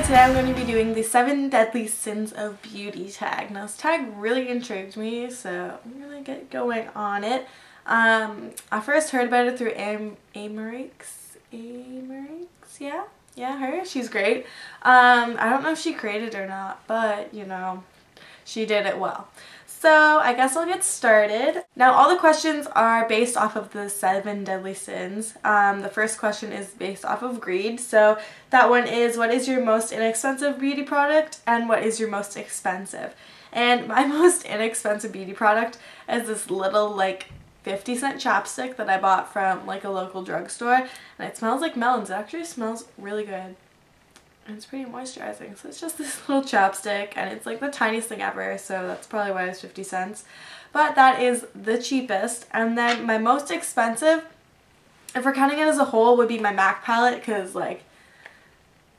today I'm going to be doing the 7 deadly sins of beauty tag. Now this tag really intrigued me, so I'm going to get going on it. I first heard about it through Amarix, yeah, her. She's great. I don't know if she created it or not, but you know, she did it well. So I guess I'll get started. Now all the questions are based off of the 7 deadly sins. The first question is based off of greed. So that one is, what is your most inexpensive beauty product and what is your most expensive? And my most inexpensive beauty product is this little like 50-cent chapstick that I bought from like a local drugstore, and it smells like melons. It actually smells really good. And it's pretty moisturizing. So it's just this little chapstick and it's like the tiniest thing ever, so that's probably why it's 50 cents. But that is the cheapest. And then my most expensive, if we're counting it as a whole, would be my MAC palette, because like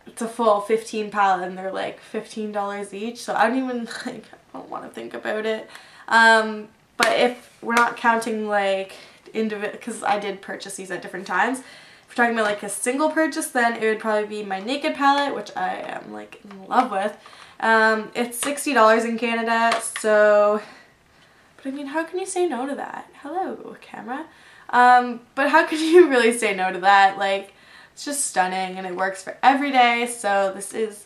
it's a full 15 palette and they're like $15 each, so I don't even like, I don't want to think about it. But if we're not counting like individual, because I did purchase these at different times, if we're talking about like a single purchase, then it would probably be my Naked palette, which I am like in love with. It's $60 in Canada, so, but I mean, how can you say no to that? Hello, camera. But how could you really say no to that? Like, it's just stunning and it works for every day, so this is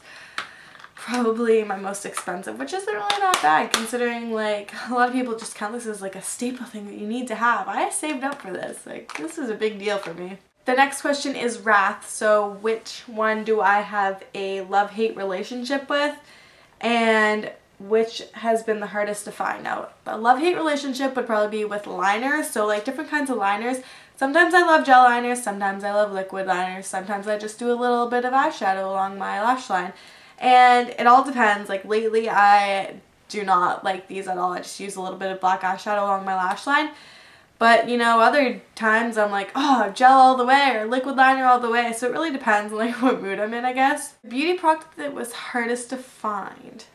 probably my most expensive, which isn't really not bad considering like a lot of people just count this as like a staple thing that you need to have. I saved up for this. Like, this is a big deal for me. The next question is wrath. So which one do I have a love-hate relationship with and which has been the hardest to find out? A love-hate relationship would probably be with liners, so like different kinds of liners. Sometimes I love gel liners, sometimes I love liquid liners, sometimes I just do a little bit of eyeshadow along my lash line. And it all depends. Like lately I do not like these at all. I just use a little bit of black eyeshadow along my lash line. But you know, other times I'm like, oh, gel all the way or liquid liner all the way. So it really depends on like what mood I'm in, I guess. The beauty product that was hardest to find,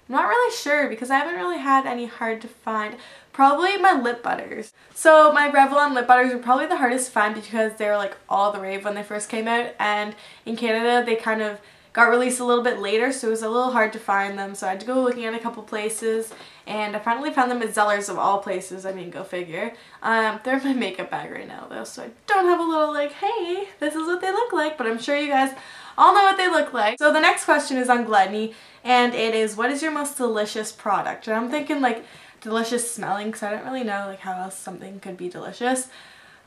I'm not really sure because I haven't really had any hard to find. Probably my lip butters. So my Revlon lip butters were probably the hardest to find because they were like all the rave when they first came out, and in Canada they kind of got released a little bit later, so it was a little hard to find them, so I had to go looking at a couple places, and I finally found them at Zellers of all places. I mean, go figure. They're in my makeup bag right now though, so I don't have a little like, hey, this is what they look like, but I'm sure you guys all know what they look like. So the next question is on Gluttony, and it is, what is your most delicious product? And I'm thinking like delicious smelling, because I don't really know like how else something could be delicious.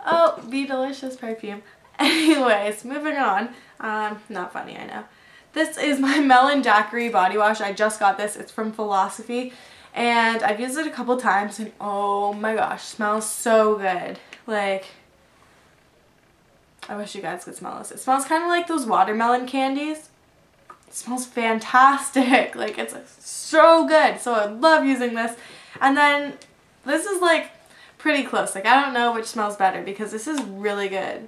Oh, be delicious perfume. Anyways, moving on. Not funny, I know. This is my Melon Daiquiri body wash. I just got this. It's from Philosophy, and I've used it a couple times, and oh my gosh, smells so good. Like, I wish you guys could smell this. It smells kind of like those watermelon candies. It smells fantastic. Like, it's so good. So I love using this. And then this is like pretty close. Like, I don't know which smells better because this is really good.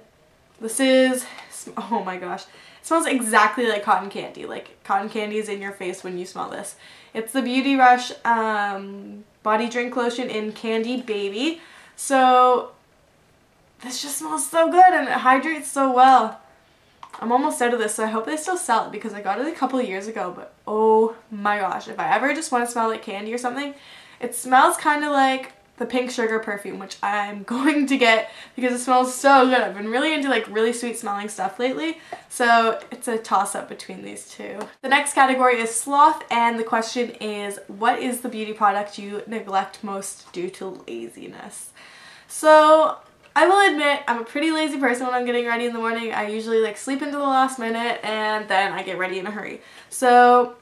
This is, oh my gosh. It smells exactly like cotton candy. Like cotton candy is in your face when you smell this. It's the Beauty Rush body drink lotion in Candy Baby. So this just smells so good and it hydrates so well. I'm almost out of this, so I hope they still sell it because I got it a couple of years ago, but oh my gosh, if I ever just want to smell like candy or something, it smells kind of like the Pink Sugar perfume, which I'm going to get because it smells so good. I've been really into like really sweet smelling stuff lately, so it's a toss-up between these two. The next category is Sloth, and the question is, what is the beauty product you neglect most due to laziness? So I will admit I'm a pretty lazy person when I'm getting ready in the morning. I usually like sleep into the last minute and then I get ready in a hurry. So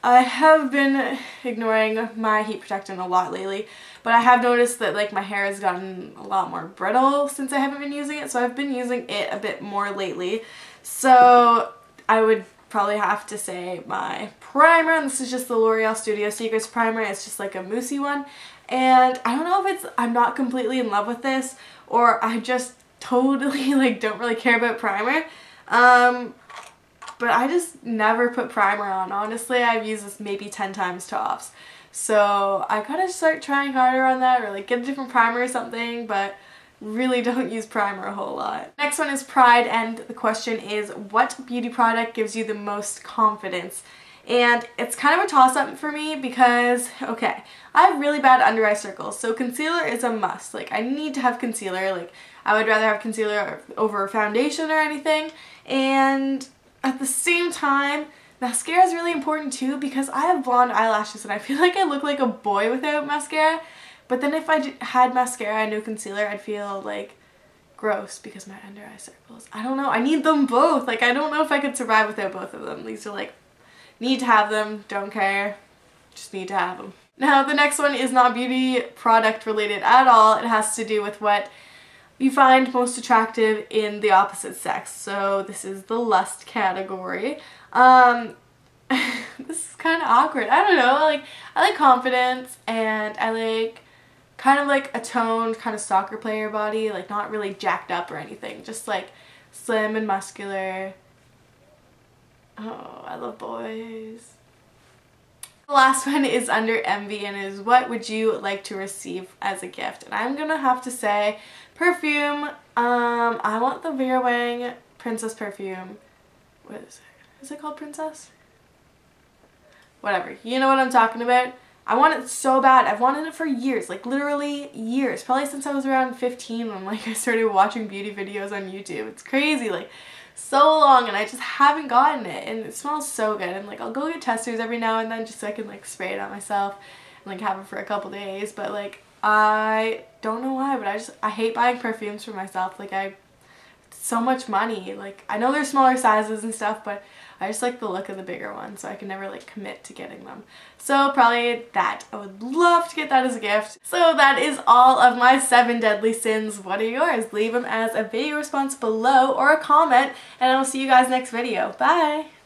I have been ignoring my heat protectant a lot lately, but I have noticed that like my hair has gotten a lot more brittle since I haven't been using it, so I've been using it a bit more lately. So I would probably have to say my primer, and this is just the L'Oreal Studio Secrets primer. It's just like a moussey one, and I don't know if it's I'm not completely in love with this or I just totally like don't really care about primer. But I just never put primer on. Honestly, I've used this maybe 10 times tops. So I gotta start trying harder on that, or like get a different primer or something, but really don't use primer a whole lot. Next one is pride, and the question is, what beauty product gives you the most confidence? And it's kind of a toss-up for me because, okay, I have really bad under eye circles, so concealer is a must. Like, I need to have concealer. Like, I would rather have concealer over foundation or anything. And at the same time, mascara is really important too because I have blonde eyelashes and I feel like I look like a boy without mascara. But then if I had mascara and no concealer, I'd feel like gross because of my under eye circles. I don't know. I need them both. Like, I don't know if I could survive without both of them. These are like, need to have them, don't care, just need to have them. Now, the next one is not beauty product related at all. It has to do with what you find most attractive in the opposite sex. So this is the lust category. This is kind of awkward. I don't know. Like, I like confidence, and I like kind of like a toned kind of soccer player body, like not really jacked up or anything, just like slim and muscular. Oh, I love boys. The last one is under envy and is, what would you like to receive as a gift? And I'm gonna have to say perfume. I want the Vera Wang Princess perfume. What is it? Is it called Princess? Whatever. You know what I'm talking about. I want it so bad. I've wanted it for years, like literally years. Probably since I was around 15 when like I started watching beauty videos on YouTube. It's crazy, like so long, and I just haven't gotten it, and it smells so good. And like I'll go get testers every now and then just so I can like spray it on myself and like have it for a couple days. But like I don't know why, but I hate buying perfumes for myself. Like it's so much money. Like I know there's smaller sizes and stuff, but I just like the look of the bigger ones, so I can never like commit to getting them. So probably that. I would love to get that as a gift. So that is all of my 7 deadly sins. What are yours? Leave them as a video response below or a comment, and I will see you guys next video. Bye!